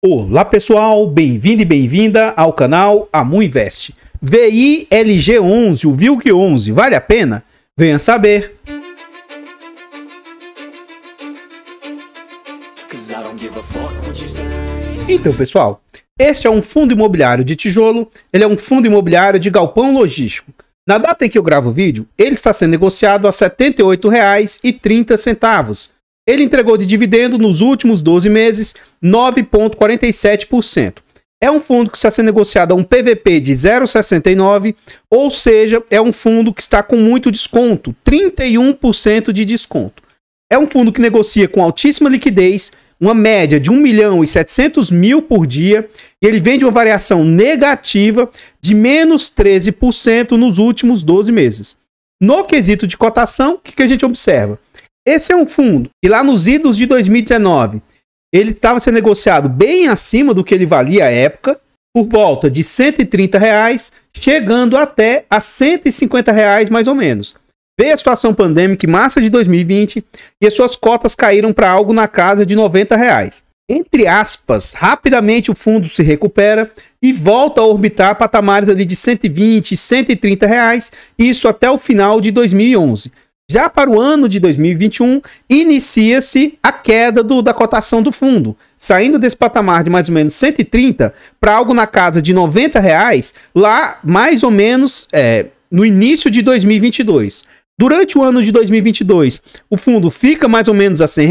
Olá pessoal, bem-vindo e bem-vinda ao canal Amu Invest. VILG11, o VILG11, vale a pena? Venha saber. Então pessoal, este é um fundo imobiliário de tijolo, ele é um fundo imobiliário de galpão logístico. Na data em que eu gravo o vídeo, ele está sendo negociado a R$ 78,30. Ele entregou de dividendo nos últimos 12 meses 9,47%. É um fundo que está sendo negociado a um PVP de 0,69, ou seja, é um fundo que está com muito desconto, 31% de desconto. É um fundo que negocia com altíssima liquidez, uma média de 1.700.000 por dia, e ele vem de uma variação negativa de menos 13% nos últimos 12 meses. No quesito de cotação, o que a gente observa? Esse é um fundo que lá nos idos de 2019, ele estava sendo negociado bem acima do que ele valia à época, por volta de R$ 130, chegando até a R$ 150 mais ou menos. Veio a situação pandêmica em março de 2020 e as suas cotas caíram para algo na casa de R$ 90. Entre aspas, rapidamente o fundo se recupera e volta a orbitar patamares ali de 120, 130 reais, isso até o final de 2011. Já para o ano de 2021, inicia-se a queda da cotação do fundo, saindo desse patamar de mais ou menos 130 para algo na casa de R$ 90, lá mais ou menos no início de 2022. Durante o ano de 2022, o fundo fica mais ou menos a R$ 100.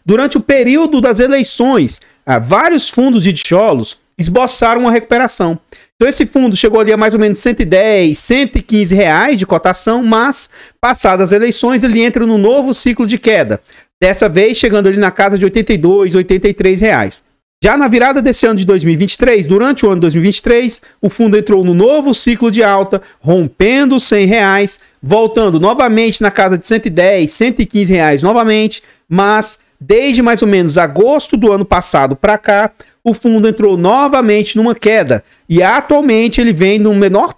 Durante o período das eleições, vários fundos de tijolos esboçaram uma recuperação. Então esse fundo chegou ali a mais ou menos 110, 115 reais de cotação, mas passadas as eleições ele entra no novo ciclo de queda. Dessa vez chegando ali na casa de 82, 83 reais. Já na virada desse ano de 2023, durante o ano de 2023, o fundo entrou no novo ciclo de alta, rompendo os 100 reais, voltando novamente na casa de 110, 115 reais novamente, mas desde mais ou menos agosto do ano passado para cá, o fundo entrou novamente numa queda e atualmente ele vem no menor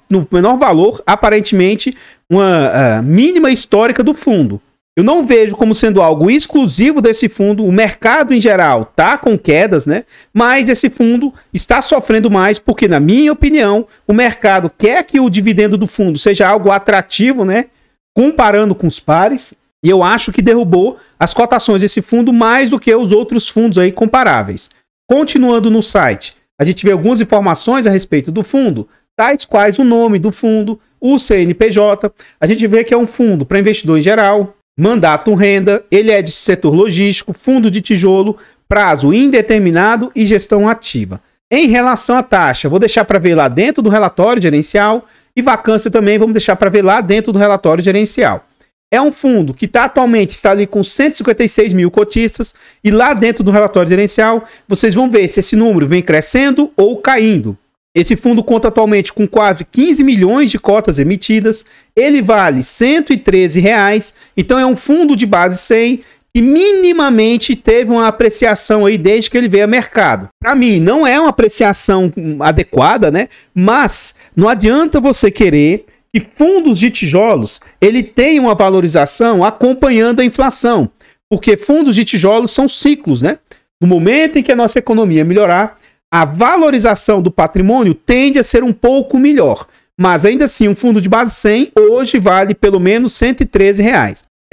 valor, aparentemente uma mínima histórica do fundo. Eu não vejo como sendo algo exclusivo desse fundo, o mercado em geral está com quedas, né? Mas esse fundo está sofrendo mais porque, na minha opinião, o mercado quer que o dividendo do fundo seja algo atrativo, né? Comparando com os pares, e eu acho que derrubou as cotações desse fundo mais do que os outros fundos aí comparáveis. Continuando no site, a gente vê algumas informações a respeito do fundo, tais quais o nome do fundo, o CNPJ. A gente vê que é um fundo para investidor em geral, mandato renda, ele é de setor logístico, fundo de tijolo, prazo indeterminado e gestão ativa. Em relação à taxa, vou deixar para ver lá dentro do relatório gerencial e vacância também vamos deixar para ver lá dentro do relatório gerencial. É um fundo que atualmente está ali com 156 mil cotistas e lá dentro do relatório gerencial vocês vão ver se esse número vem crescendo ou caindo. Esse fundo conta atualmente com quase 15 milhões de cotas emitidas, ele vale R$ 113, então é um fundo de base 100 que minimamente teve uma apreciação aí desde que ele veio ao mercado. Para mim não é uma apreciação adequada, né? Mas não adianta você querer que fundos de tijolos ele tem uma valorização acompanhando a inflação, porque fundos de tijolos são ciclos, né? No momento em que a nossa economia melhorar, a valorização do patrimônio tende a ser um pouco melhor, mas ainda assim um fundo de base 100 hoje vale pelo menos R$ 113.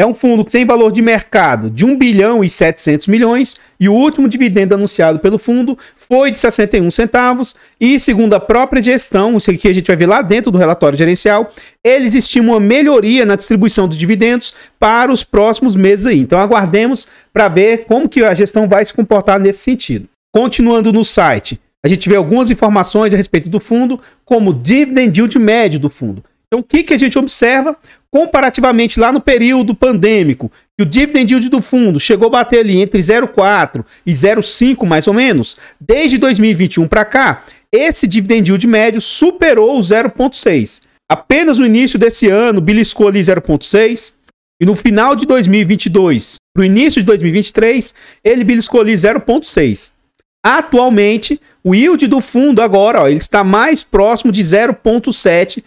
É um fundo que tem valor de mercado de 1 bilhão e 700 milhões e o último dividendo anunciado pelo fundo foi de 61 centavos e segundo a própria gestão, isso aqui a gente vai ver lá dentro do relatório gerencial, eles estimam uma melhoria na distribuição dos dividendos para os próximos meses aí. Então aguardemos para ver como que a gestão vai se comportar nesse sentido. Continuando no site, a gente vê algumas informações a respeito do fundo, como o dividend yield médio do fundo. Então, o que a gente observa comparativamente lá no período pandêmico, que o dividend yield do fundo chegou a bater ali entre 0,4 e 0,5 mais ou menos, desde 2021 para cá, esse dividend yield médio superou o 0,6. Apenas no início desse ano, beliscou ali 0,6 e no final de 2022, para o início de 2023, ele beliscou ali 0,6. Atualmente, o yield do fundo agora, ele está mais próximo de 0,7.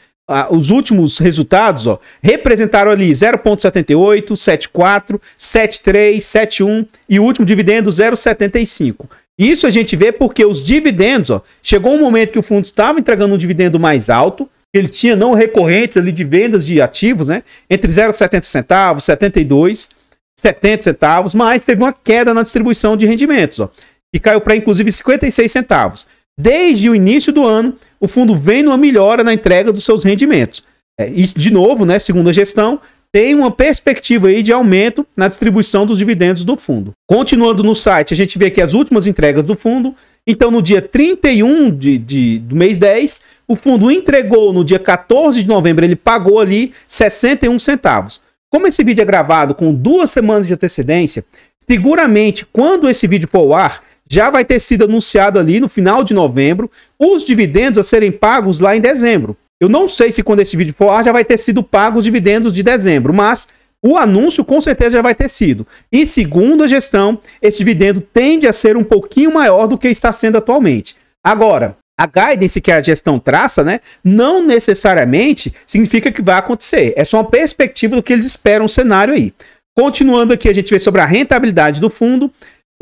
Os últimos resultados representaram ali 0,78, 7,4, 7,3, 7,1 e o último dividendo 0,75. Isso a gente vê porque os dividendos, ó, chegou um momento que o fundo estava entregando um dividendo mais alto, ele tinha não recorrentes ali de vendas de ativos, né? Entre 0,70 centavos, 72, 70 centavos, mas teve uma queda na distribuição de rendimentos, ó, que caiu para inclusive 56 centavos. Desde o início do ano, o fundo vem numa melhora na entrega dos seus rendimentos. E, de novo, né, segundo a gestão, tem uma perspectiva aí de aumento na distribuição dos dividendos do fundo. Continuando no site, a gente vê aqui as últimas entregas do fundo. Então, no dia 31 do mês 10, o fundo entregou no dia 14 de novembro, ele pagou ali 61 centavos. Como esse vídeo é gravado com 2 semanas de antecedência, seguramente, quando esse vídeo for ao ar, já vai ter sido anunciado ali no final de novembro os dividendos a serem pagos lá em dezembro. Eu não sei se quando esse vídeo for ao ar já vai ter sido pago os dividendos de dezembro, mas o anúncio com certeza já vai ter sido. E segundo a gestão, esse dividendo tende a ser um pouquinho maior do que está sendo atualmente. Agora, a guidance que a gestão traça, né, não necessariamente significa que vai acontecer. É só uma perspectiva do que eles esperam o cenário aí. Continuando aqui, a gente vê sobre a rentabilidade do fundo.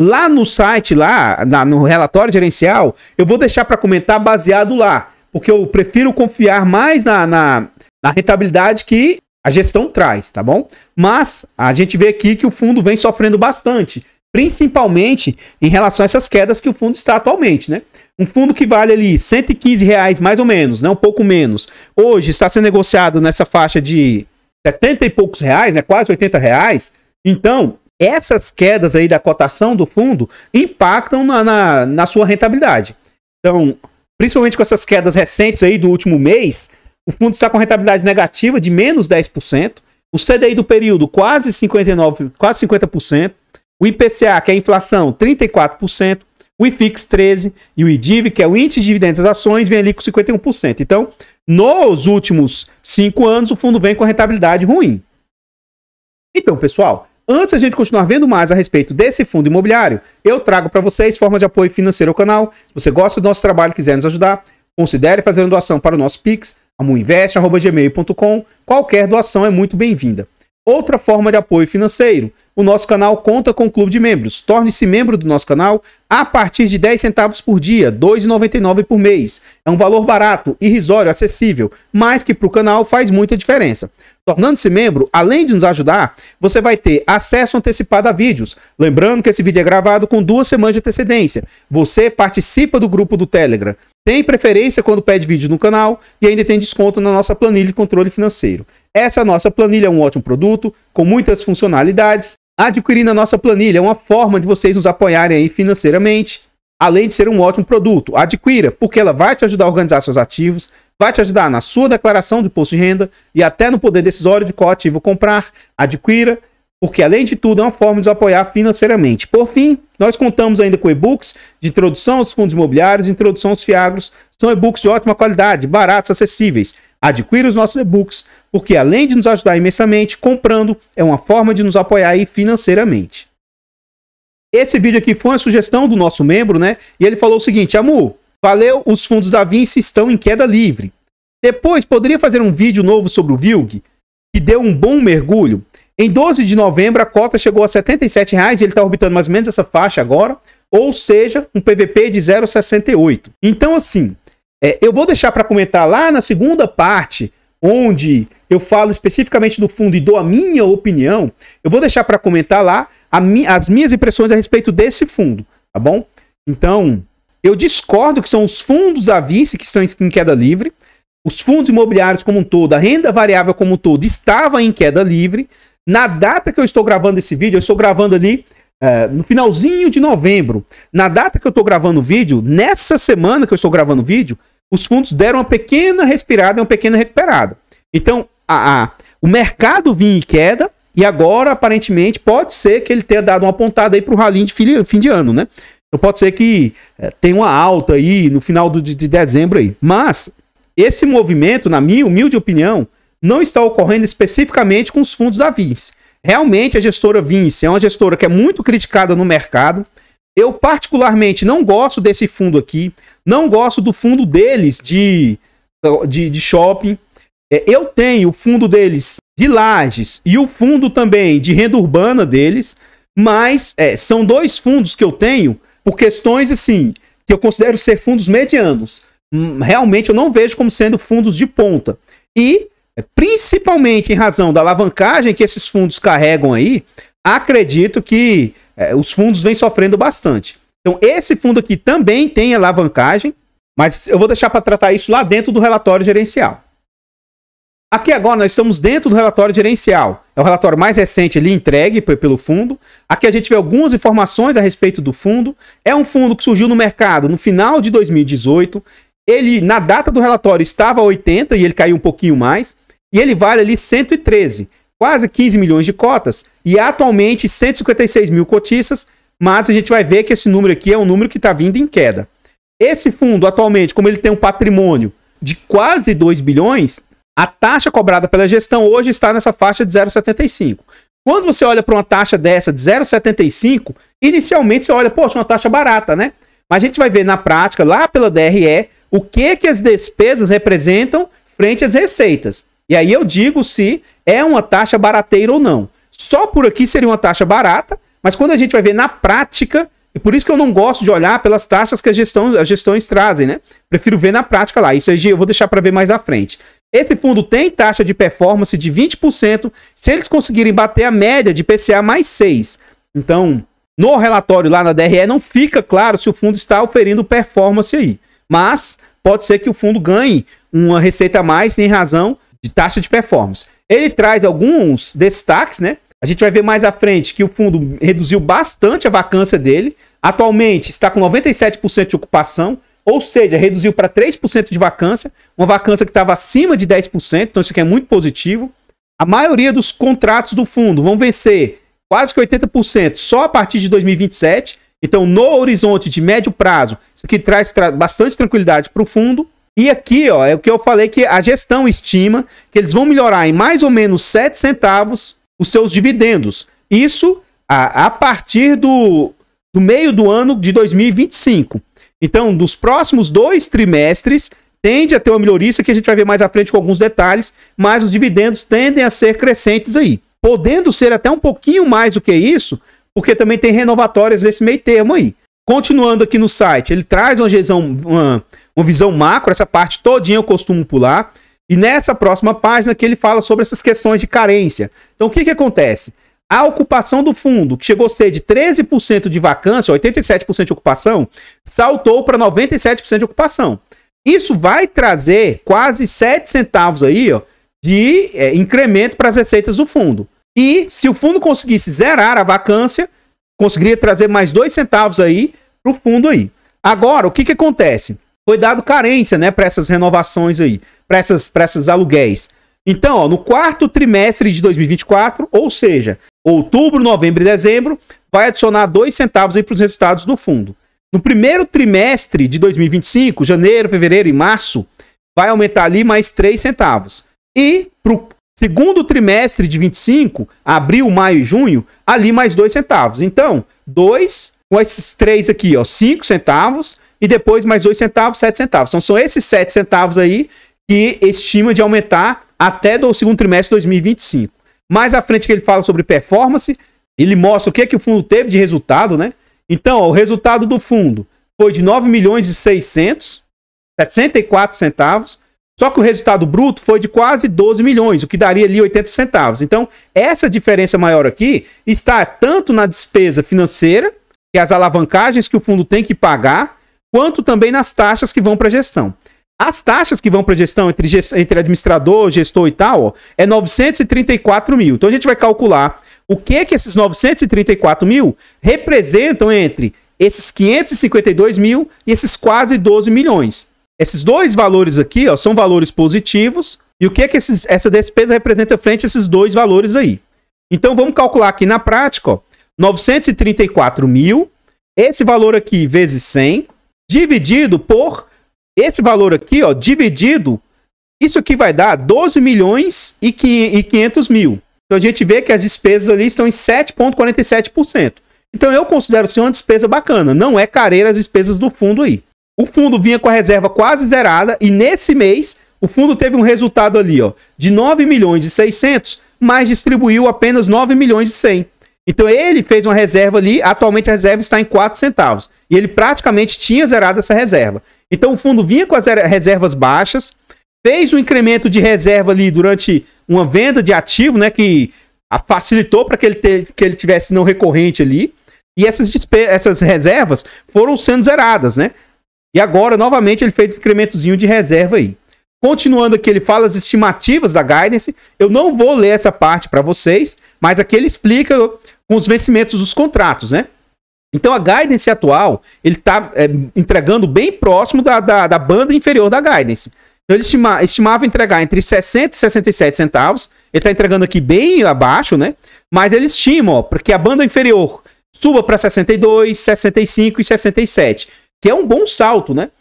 Lá no site, no relatório gerencial, eu vou deixar para comentar baseado lá, porque eu prefiro confiar mais na rentabilidade que a gestão traz, tá bom? Mas a gente vê aqui que o fundo vem sofrendo bastante, principalmente em relação a essas quedas que o fundo está atualmente, né? Um fundo que vale ali R$115 mais ou menos, né? Um pouco menos. Hoje está sendo negociado nessa faixa de 70 e poucos reais, né? Quase R$80. Então, essas quedas aí da cotação do fundo impactam na sua rentabilidade. Então, principalmente com essas quedas recentes aí do último mês, o fundo está com rentabilidade negativa de menos 10%, o CDI do período quase 50%, o IPCA, que é a inflação, 34%, o IFIX 13% e o IDIV, que é o índice de dividendos das ações, vem ali com 51%. Então, nos últimos 5 anos, o fundo vem com rentabilidade ruim. Então, pessoal, antes de a gente continuar vendo mais a respeito desse fundo imobiliário, eu trago para vocês formas de apoio financeiro ao canal. Se você gosta do nosso trabalho e quiser nos ajudar, considere fazer uma doação para o nosso Pix, amuinvest@gmail.com. Qualquer doação é muito bem-vinda. Outra forma de apoio financeiro, o nosso canal conta com um clube de membros. Torne-se membro do nosso canal a partir de 10 centavos por dia, R$ 2,99 por mês. É um valor barato, irrisório, acessível, mas que para o canal faz muita diferença. Tornando-se membro, além de nos ajudar, você vai ter acesso antecipado a vídeos. Lembrando que esse vídeo é gravado com 2 semanas de antecedência. Você participa do grupo do Telegram, tem preferência quando pede vídeo no canal e ainda tem desconto na nossa planilha de controle financeiro. Essa nossa planilha é um ótimo produto, com muitas funcionalidades. Adquirir a nossa planilha é uma forma de vocês nos apoiarem aí financeiramente, além de ser um ótimo produto. Adquira, porque ela vai te ajudar a organizar seus ativos, vai te ajudar na sua declaração de imposto de renda e até no poder decisório de qual ativo comprar. Adquira, porque além de tudo é uma forma de nos apoiar financeiramente. Por fim, nós contamos ainda com e-books de introdução aos fundos imobiliários, introdução aos fiagros. São e-books de ótima qualidade, baratos, acessíveis. Adquira os nossos e-books, porque além de nos ajudar imensamente, comprando é uma forma de nos apoiar aí financeiramente. Esse vídeo aqui foi uma sugestão do nosso membro, né? E ele falou o seguinte: Amu, valeu, os fundos da Vinci estão em queda livre. Depois, poderia fazer um vídeo novo sobre o VILG, que deu um bom mergulho? Em 12 de novembro, a cota chegou a R$ 77 e ele está orbitando mais ou menos essa faixa agora, ou seja, um PVP de 0,68. Então, assim, eu vou deixar para comentar lá na segunda parte, onde eu falo especificamente do fundo e dou a minha opinião. Eu vou deixar para comentar lá as minhas impressões a respeito desse fundo, tá bom? Então, eu discordo que são os fundos da Vinci que estão em queda livre. Os fundos imobiliários como um todo, a renda variável como um todo, estava em queda livre. Na data que eu estou gravando esse vídeo, eu estou gravando ali no finalzinho de novembro. Na data que eu estou gravando o vídeo, nessa semana que eu estou gravando o vídeo, os fundos deram uma pequena respirada e uma pequena recuperada. Então, o mercado vinha em queda e agora, aparentemente, pode ser que ele tenha dado uma pontada aí para o rally de fim de ano, né? Então pode ser que tenha uma alta aí no final de dezembro aí. Mas esse movimento, na minha humilde opinião, não está ocorrendo especificamente com os fundos da Vinci. Realmente a gestora Vinci é uma gestora que é muito criticada no mercado. Eu particularmente não gosto desse fundo aqui, não gosto do fundo deles de shopping. Eu tenho o fundo deles de lajes e o fundo também de renda urbana deles, mas são 2 fundos que eu tenho por questões assim, que eu considero ser fundos medianos. Realmente eu não vejo como sendo fundos de ponta. E, principalmente em razão da alavancagem que esses fundos carregam aí, acredito que os fundos vêm sofrendo bastante. Então, esse fundo aqui também tem alavancagem, mas eu vou deixar para tratar isso lá dentro do relatório gerencial. Aqui agora nós estamos dentro do relatório gerencial. É o relatório mais recente ali entregue pelo fundo. Aqui a gente vê algumas informações a respeito do fundo. É um fundo que surgiu no mercado no final de 2018. Ele, na data do relatório, estava a 80 e ele caiu um pouquinho mais. E ele vale ali 113, quase 15 milhões de cotas. E atualmente 156 mil cotistas. Mas a gente vai ver que esse número aqui é um número que está vindo em queda. Esse fundo, atualmente, como ele tem um patrimônio de quase 2 bilhões... A taxa cobrada pela gestão hoje está nessa faixa de 0,75. Quando você olha para uma taxa dessa de 0,75, inicialmente você olha, poxa, uma taxa barata, né? Mas a gente vai ver na prática, lá pela DRE, o que as despesas representam frente às receitas. E aí eu digo se é uma taxa barateira ou não. Só por aqui seria uma taxa barata, mas quando a gente vai ver na prática, e por isso que eu não gosto de olhar pelas taxas que as gestões trazem, né? Prefiro ver na prática lá. Isso aí eu vou deixar para ver mais à frente. Esse fundo tem taxa de performance de 20% se eles conseguirem bater a média de PCA mais 6. Então, no relatório lá na DRE não fica claro se o fundo está oferindo performance aí. Mas pode ser que o fundo ganhe uma receita a mais em razão de taxa de performance. Ele traz alguns destaques, né? A gente vai ver mais à frente que o fundo reduziu bastante a vacância dele. Atualmente está com 97% de ocupação. Ou seja, reduziu para 3% de vacância, uma vacância que estava acima de 10%, então isso aqui é muito positivo. A maioria dos contratos do fundo vão vencer quase que 80% só a partir de 2027, então no horizonte de médio prazo, isso aqui traz bastante tranquilidade para o fundo. E aqui ó, é o que eu falei que a gestão estima que eles vão melhorar em mais ou menos 7 centavos os seus dividendos. Isso a partir do meio do ano de 2025. Então, dos próximos 2 trimestres, tende a ter uma melhoria, que a gente vai ver mais à frente com alguns detalhes, mas os dividendos tendem a ser crescentes aí. Podendo ser até um pouquinho mais do que isso, porque também tem renovatórias nesse meio termo aí. Continuando aqui no site, ele traz uma visão macro, essa parte todinha eu costumo pular, e nessa próxima página que ele fala sobre essas questões de carência. Então, o que acontece? A ocupação do fundo, que chegou a ser de 13% de vacância, 87% de ocupação, saltou para 97% de ocupação. Isso vai trazer quase 7 centavos aí, ó, de incremento para as receitas do fundo. E se o fundo conseguisse zerar a vacância, conseguiria trazer mais 2 centavos aí para o fundo aí. Agora, o que acontece? Foi dado carência, né, para essas renovações aí, para esses aluguéis. Então, ó, no quarto trimestre de 2024, ou seja, outubro, novembro e dezembro, vai adicionar 2 centavos aí para os resultados do fundo. No primeiro trimestre de 2025, janeiro, fevereiro e março, vai aumentar ali mais 3 centavos. E para o segundo trimestre de 25, abril, maio e junho, ali mais 2 centavos. Então, 2 com esses 3 aqui, ó, 5 centavos e depois mais 2 centavos, 7 centavos. Então, são esses 7 centavos aí que estima de aumentar até do segundo trimestre de 2025. Mais à frente que ele fala sobre performance, ele mostra o que o fundo teve de resultado, né? Então, ó, o resultado do fundo foi de 9 milhões e 600, 64 centavos, só que o resultado bruto foi de quase 12 milhões, o que daria ali 80 centavos. Então, essa diferença maior aqui está tanto na despesa financeira, que é as alavancagens que o fundo tem que pagar, quanto também nas taxas que vão para a gestão. As taxas que vão para a gestão entre administrador, gestor e tal, ó, é 934 mil. Então a gente vai calcular o que esses 934 mil representam entre esses 552 mil e esses quase 12 milhões. Esses dois valores aqui, ó, são valores positivos. E o que essa despesa representa frente a esses dois valores aí? Então vamos calcular aqui na prática, ó, 934 mil, esse valor aqui vezes 100, dividido por esse valor aqui, ó, dividido, isso aqui vai dar 12 milhões e 500 mil. Então a gente vê que as despesas ali estão em 7,47%. Então eu considero ser uma despesa bacana. Não é careira as despesas do fundo aí. O fundo vinha com a reserva quase zerada e nesse mês o fundo teve um resultado ali, ó, de 9 milhões e 600, mas distribuiu apenas 9 milhões e 100. Então ele fez uma reserva ali, atualmente a reserva está em 4 centavos. E ele praticamente tinha zerado essa reserva. Então o fundo vinha com as reservas baixas, fez um incremento de reserva ali durante uma venda de ativo, né, que facilitou para que ele tivesse não recorrente ali. E essas reservas foram sendo zeradas, né? E agora, novamente, ele fez um incrementozinho de reserva aí. Continuando aqui, ele fala as estimativas da guidance. Eu não vou ler essa parte para vocês, mas aqui ele explica com os vencimentos dos contratos, né? Então, a guidance atual, ele está entregando bem próximo da banda inferior da guidance. Então, ele estimava entregar entre 60 e 67 centavos. Ele está entregando aqui bem abaixo, né? Mas ele estima, ó, porque a banda inferior suba para 62, 65 e 67, que é um bom salto, né?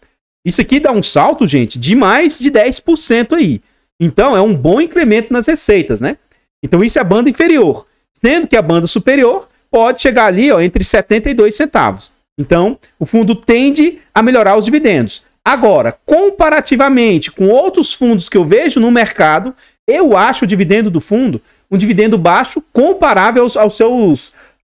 Isso aqui dá um salto, gente, de mais de 10% aí. Então, é um bom incremento nas receitas, né? Então, isso é a banda inferior. Sendo que a banda superior pode chegar ali, ó, entre 72 centavos. Então, o fundo tende a melhorar os dividendos. Agora, comparativamente com outros fundos que eu vejo no mercado, eu acho o dividendo do fundo um dividendo baixo comparável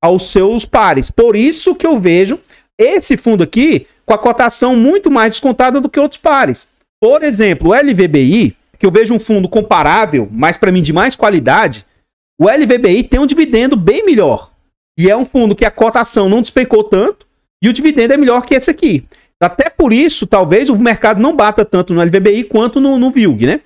aos seus pares. Por isso que eu vejo esse fundo aqui com a cotação muito mais descontada do que outros pares. Por exemplo, o LVBI, que eu vejo um fundo comparável, mas para mim de mais qualidade, o LVBI tem um dividendo bem melhor. E é um fundo que a cotação não despencou tanto e o dividendo é melhor que esse aqui. Até por isso, talvez o mercado não bata tanto no LVBI quanto no VILG, né?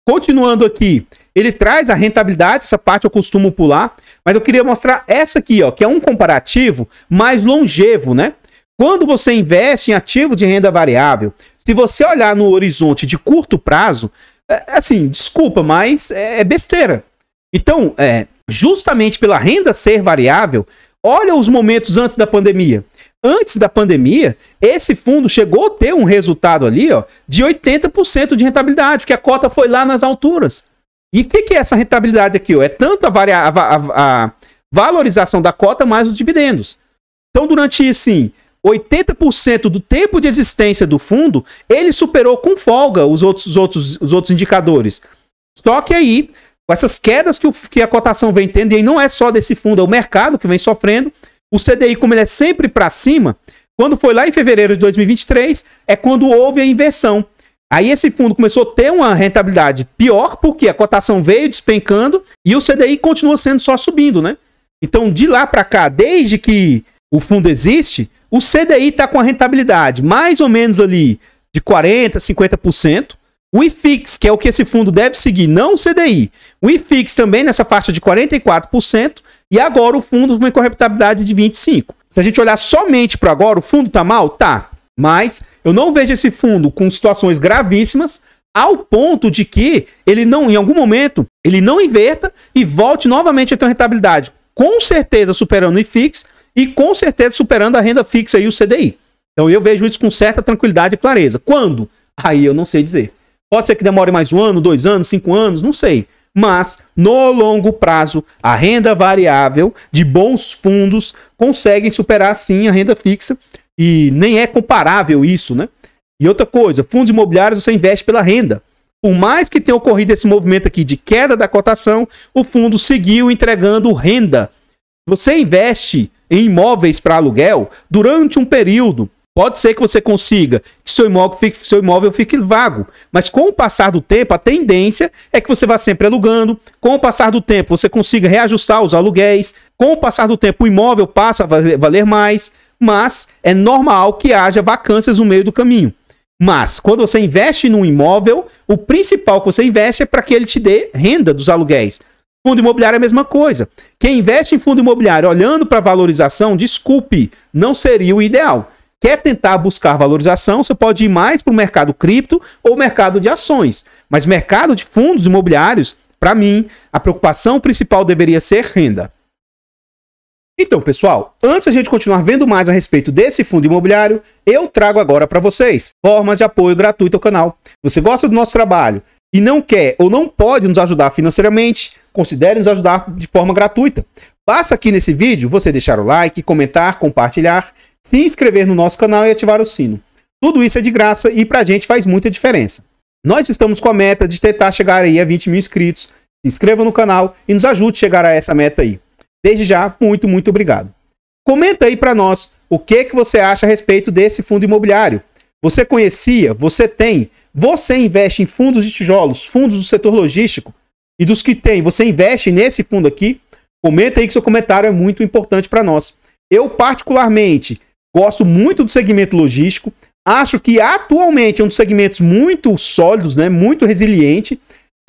Continuando aqui, ele traz a rentabilidade, essa parte eu costumo pular, mas eu queria mostrar essa aqui, ó, que é um comparativo mais longevo, né? Quando você investe em ativos de renda variável, se você olhar no horizonte de curto prazo, assim, desculpa, mas é besteira. Então, justamente pela renda ser variável, olha os momentos antes da pandemia. Antes da pandemia, esse fundo chegou a ter um resultado ali, ó, de 80% de rentabilidade, porque a cota foi lá nas alturas. E o que é essa rentabilidade aqui? Ó? É tanto a valorização da cota mais os dividendos. Então, durante, assim, 80% do tempo de existência do fundo, ele superou com folga os outros indicadores. Só que aí, com essas quedas que a cotação vem tendo, e aí não é só desse fundo, é o mercado que vem sofrendo, o CDI, como ele é sempre para cima, quando foi lá em fevereiro de 2023, é quando houve a inversão. Aí esse fundo começou a ter uma rentabilidade pior, porque a cotação veio despencando e o CDI continua sendo só subindo, né? Então, de lá para cá, desde que o fundo existe, o CDI está com a rentabilidade mais ou menos ali de 40%, 50%. O IFIX, que é o que esse fundo deve seguir, não o CDI. O IFIX também nessa faixa de 44%. E agora o fundo vem com a rentabilidade de 25%. Se a gente olhar somente para agora, o fundo está mal? Tá. Mas eu não vejo esse fundo com situações gravíssimas ao ponto de que ele não, em algum momento, ele não inverta e volte novamente a ter uma rentabilidade. Com certeza superando o IFIX e com certeza superando a renda fixa e o CDI. Então eu vejo isso com certa tranquilidade e clareza. Quando? Aí eu não sei dizer. Pode ser que demore mais 1 ano, 2 anos, 5 anos, não sei. Mas, no longo prazo, a renda variável de bons fundos conseguem superar, sim, a renda fixa. E nem é comparável isso, né? E outra coisa, fundos imobiliários você investe pela renda. Por mais que tenha ocorrido esse movimento aqui de queda da cotação, o fundo seguiu entregando renda. Você investe em imóveis para aluguel durante um período. Pode ser que você consiga que seu imóvel fique vago, mas com o passar do tempo, a tendência é que você vá sempre alugando. Com o passar do tempo, você consiga reajustar os aluguéis. Com o passar do tempo, o imóvel passa a valer mais, mas é normal que haja vacâncias no meio do caminho. Mas, quando você investe num imóvel, o principal que você investe é para que ele te dê renda dos aluguéis. Fundo imobiliário é a mesma coisa. Quem investe em fundo imobiliário olhando para a valorização, desculpe, não seria o ideal. Quer tentar buscar valorização, você pode ir mais para o mercado cripto ou mercado de ações. Mas mercado de fundos imobiliários, para mim, a preocupação principal deveria ser renda. Então, pessoal, antes de a gente continuar vendo mais a respeito desse fundo imobiliário, eu trago agora para vocês formas de apoio gratuito ao canal. Você gosta do nosso trabalho e não quer ou não pode nos ajudar financeiramente, considere nos ajudar de forma gratuita. Basta aqui nesse vídeo você deixar o like, comentar, compartilhar, se inscrever no nosso canal e ativar o sino. Tudo isso é de graça e pra gente faz muita diferença. Nós estamos com a meta de tentar chegar aí a 20 mil inscritos. Se inscreva no canal e nos ajude a chegar a essa meta aí. Desde já, muito, muito obrigado. Comenta aí para nós o que você acha a respeito desse fundo imobiliário. Você conhecia? Você tem? Você investe em fundos de tijolos, fundos do setor logístico? E dos que tem, você investe nesse fundo aqui? Comenta aí que seu comentário é muito importante para nós. Eu, particularmente, gosto muito do segmento logístico. Acho que atualmente é um dos segmentos muito sólidos, né? Muito resiliente.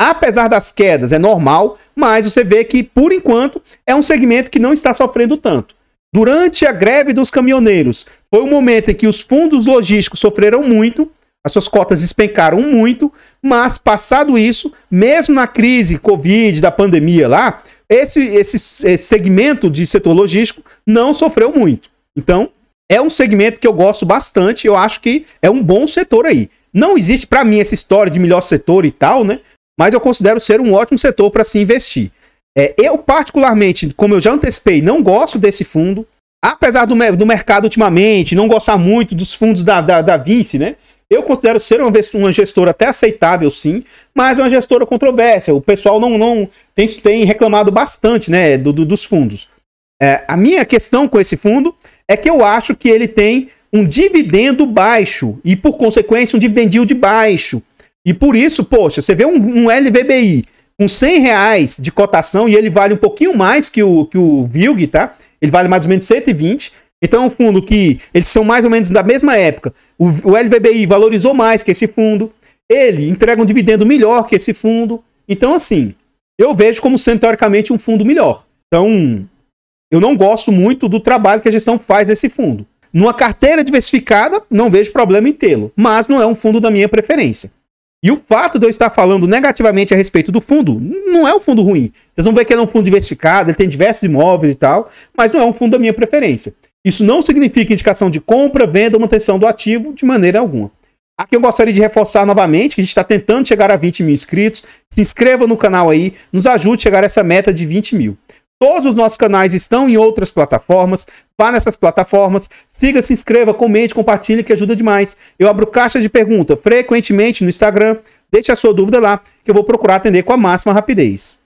Apesar das quedas, é normal, mas você vê que, por enquanto, é um segmento que não está sofrendo tanto. Durante a greve dos caminhoneiros, foi um momento em que os fundos logísticos sofreram muito, as suas cotas despencaram muito, mas passado isso, mesmo na crise Covid, da pandemia lá, esse segmento de setor logístico não sofreu muito. Então, é um segmento que eu gosto bastante, eu acho que é um bom setor aí. Não existe para mim essa história de melhor setor e tal, né? Mas eu considero ser um ótimo setor para se investir. Eu, particularmente, como eu já antecipei, não gosto desse fundo. Apesar do mercado ultimamente não gostar muito dos fundos da Vinci, né? Eu considero ser uma gestora até aceitável, sim, mas é uma gestora controversa. O pessoal não tem reclamado bastante, né, dos fundos. A minha questão com esse fundo é que eu acho que ele tem um dividendo baixo e, por consequência, um dividend yield baixo. E por isso, poxa, você vê um LVBI com R$100 de cotação e ele vale um pouquinho mais que o VILG, tá? Ele vale mais ou menos 120. Então é um fundo que eles são mais ou menos da mesma época. O LVBI valorizou mais que esse fundo. Ele entrega um dividendo melhor que esse fundo. Então, assim, eu vejo como sendo, teoricamente, um fundo melhor. Então, eu não gosto muito do trabalho que a gestão faz nesse fundo. Numa carteira diversificada, não vejo problema em tê-lo. Mas não é um fundo da minha preferência. E o fato de eu estar falando negativamente a respeito do fundo, não é um fundo ruim. Vocês vão ver que ele é um fundo diversificado, ele tem diversos imóveis e tal, mas não é um fundo da minha preferência. Isso não significa indicação de compra, venda ou manutenção do ativo de maneira alguma. Aqui eu gostaria de reforçar novamente que a gente está tentando chegar a 20 mil inscritos. Se inscreva no canal aí, nos ajude a chegar a essa meta de 20 mil. Todos os nossos canais estão em outras plataformas. Vá nessas plataformas, siga, se inscreva, comente, compartilhe, que ajuda demais. Eu abro caixa de pergunta frequentemente no Instagram. Deixe a sua dúvida lá, que eu vou procurar atender com a máxima rapidez.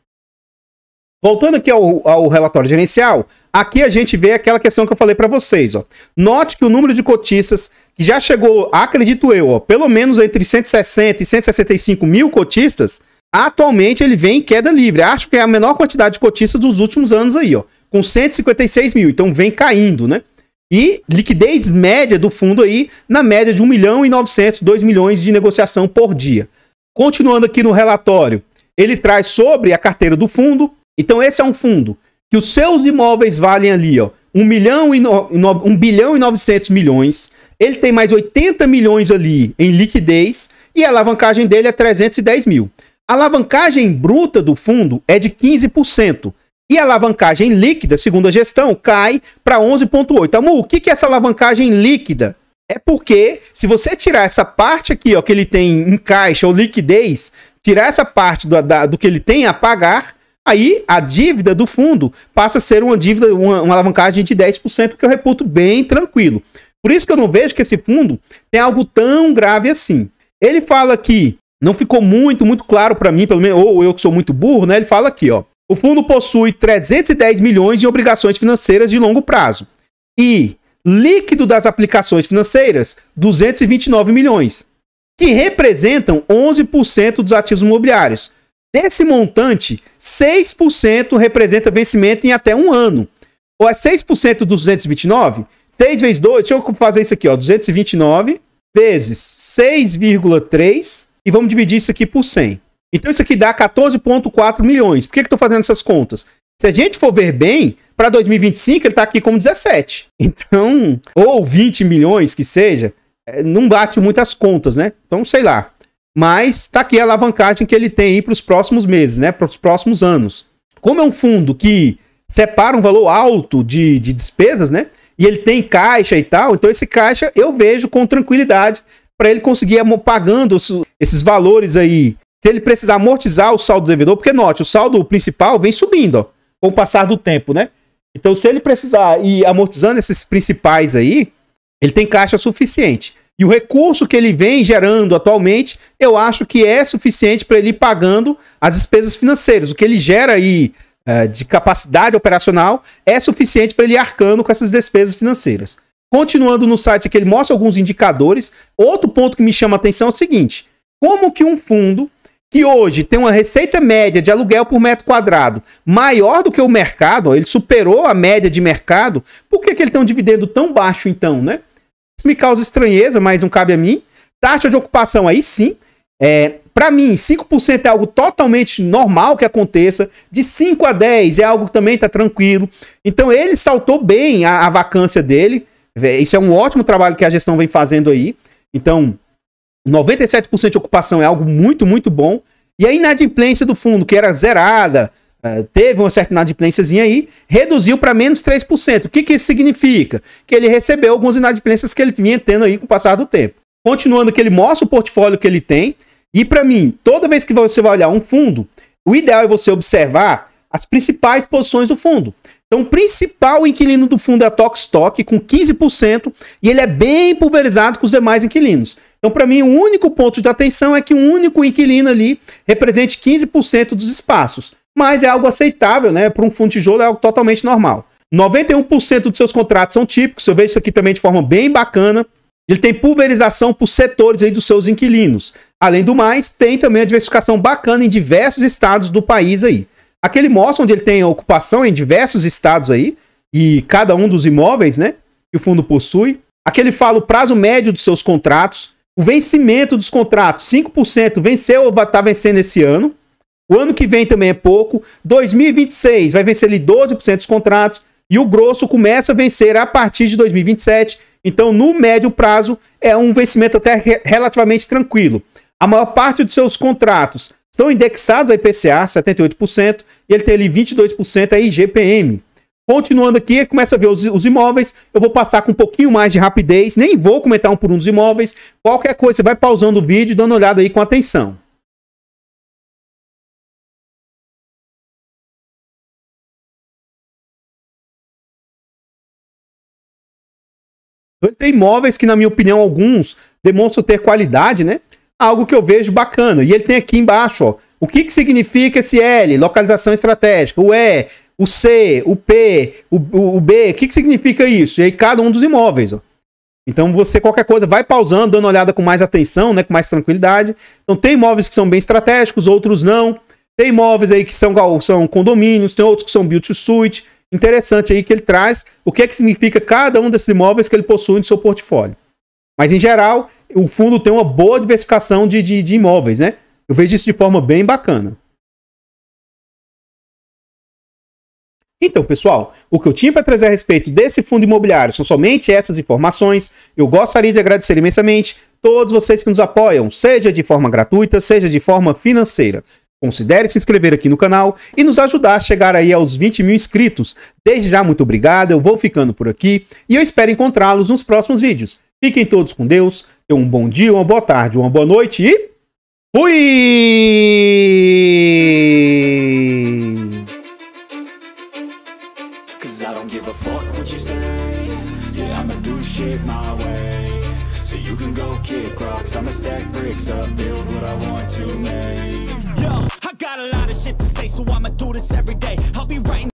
Voltando aqui ao relatório gerencial, aqui a gente vê aquela questão que eu falei para vocês. Ó. Note que o número de cotistas, que já chegou, acredito eu, ó, pelo menos entre 160 e 165 mil cotistas, atualmente ele vem em queda livre. Acho que é a menor quantidade de cotistas dos últimos anos aí, ó, com 156 mil. Então vem caindo, né? E liquidez média do fundo aí, na média de 1 milhão e 900, 2 milhões de negociação por dia. Continuando aqui no relatório, ele traz sobre a carteira do fundo. Então esse é um fundo que os seus imóveis valem ali, ó, 1 bilhão e 900 milhões. Ele tem mais 80 milhões ali em liquidez e a alavancagem dele é 310 mil. A alavancagem bruta do fundo é de 15%. E a alavancagem líquida, segundo a gestão, cai para 11,8%. Amor, o que é essa alavancagem líquida? É porque, se você tirar essa parte aqui, ó, que ele tem em caixa ou liquidez, tirar essa parte do que ele tem a pagar, aí a dívida do fundo passa a ser uma dívida, uma alavancagem de 10%, que eu reputo bem tranquilo. Por isso que eu não vejo que esse fundo tem algo tão grave assim. Ele fala que não ficou muito claro para mim, pelo menos, ou eu que sou muito burro, né? Ele fala aqui, ó. O fundo possui 310 milhões em obrigações financeiras de longo prazo. E líquido das aplicações financeiras, 229 milhões. Que representam 11% dos ativos imobiliários. Desse montante, 6% representa vencimento em até um ano. Ou é 6% dos 229? 6 vezes 2, deixa eu fazer isso aqui, ó. 229 vezes 6,3 e vamos dividir isso aqui por 100. Então isso aqui dá 14,4 milhões. Por que eu estou fazendo essas contas? Se a gente for ver bem, para 2025 ele está aqui como 17. Então, ou 20 milhões que seja, não bate muitas contas, né? Então, sei lá. Mas está aqui a alavancagem que ele tem aí para os próximos meses, né? Para os próximos anos. Como é um fundo que separa um valor alto de despesas, né? E ele tem caixa e tal, então esse caixa eu vejo com tranquilidade para ele conseguir pagando esses valores aí. Se ele precisar amortizar o saldo devedor, porque note, o saldo principal vem subindo, ó, com o passar do tempo, né? Então, se ele precisar ir amortizando esses principais aí, ele tem caixa suficiente. E o recurso que ele vem gerando atualmente, eu acho que é suficiente para ele ir pagando as despesas financeiras. O que ele gera aí de capacidade operacional é suficiente para ele ir arcando com essas despesas financeiras. Continuando no site aqui, ele mostra alguns indicadores. Outro ponto que me chama a atenção é o seguinte: como que um fundo que hoje tem uma receita média de aluguel por metro quadrado maior do que o mercado, ele superou a média de mercado, por que ele tem um dividendo tão baixo então, né? Isso me causa estranheza, mas não cabe a mim. Taxa de ocupação aí sim. Para mim, 5% é algo totalmente normal que aconteça. De 5 a 10 é algo que também está tranquilo. Então ele saltou bem a vacância dele. Isso é um ótimo trabalho que a gestão vem fazendo aí. Então, 97% de ocupação é algo muito, muito bom. E a inadimplência do fundo, que era zerada, teve uma certa inadimplênciazinha aí, reduziu para menos 3%. O que isso significa? Que ele recebeu algumas inadimplências que ele vinha tendo aí com o passar do tempo. Continuando que ele mostra o portfólio que ele tem. E para mim, toda vez que você vai olhar um fundo, o ideal é você observar as principais posições do fundo. Então, o principal inquilino do fundo é a Tokstok, com 15%, e ele é bem pulverizado com os demais inquilinos. Então, para mim, o único ponto de atenção é que um único inquilino ali represente 15% dos espaços. Mas é algo aceitável, né? Para um fundo de tijolo é algo totalmente normal. 91% dos seus contratos são típicos, eu vejo isso aqui também de forma bem bacana. Ele tem pulverização por setores aí dos seus inquilinos. Além do mais, tem também a diversificação bacana em diversos estados do país aí. Aqui ele mostra onde ele tem a ocupação em diversos estados aí, e cada um dos imóveis, né, que o fundo possui. Aqui ele fala o prazo médio dos seus contratos, o vencimento dos contratos, 5% venceu ou vai estar vencendo esse ano. O ano que vem também é pouco. 2026 vai vencer ali 12% dos contratos, e o grosso começa a vencer a partir de 2027. Então, no médio prazo, é um vencimento até relativamente tranquilo. A maior parte dos seus contratos estão indexados a IPCA, 78%, e ele tem ali 22% a IGPM. Continuando aqui, começa a ver os imóveis. Eu vou passar com um pouquinho mais de rapidez, nem vou comentar um por um dos imóveis. Qualquer coisa, você vai pausando o vídeo e dando uma olhada aí com atenção. Tem imóveis que, na minha opinião, alguns demonstram ter qualidade, né? Algo que eu vejo bacana. E ele tem aqui embaixo, ó, o que significa esse L? Localização estratégica. O E, o C, o P, o B. O que significa isso? E aí cada um dos imóveis, ó. Então você, qualquer coisa, vai pausando, dando uma olhada com mais atenção, né? Com mais tranquilidade. Então tem imóveis que são bem estratégicos, outros não. Tem imóveis aí que são condomínios, tem outros que são build to suit. Interessante aí que ele traz o que significa cada um desses imóveis que ele possui no seu portfólio. Mas, em geral, o fundo tem uma boa diversificação de imóveis, né? Eu vejo isso de forma bem bacana. Então, pessoal, o que eu tinha para trazer a respeito desse fundo imobiliário são somente essas informações. Eu gostaria de agradecer imensamente todos vocês que nos apoiam, seja de forma gratuita, seja de forma financeira. Considere se inscrever aqui no canal e nos ajudar a chegar aí aos 20 mil inscritos. Desde já, muito obrigado, eu vou ficando por aqui e eu espero encontrá-los nos próximos vídeos. Fiquem todos com Deus, tenham um bom dia, uma boa tarde, uma boa noite e... fui! So you can go kick rocks, I'ma stack bricks up, build what I want to make. Yo, I got a lot of shit to say, so I'ma do this every day. I'll be writing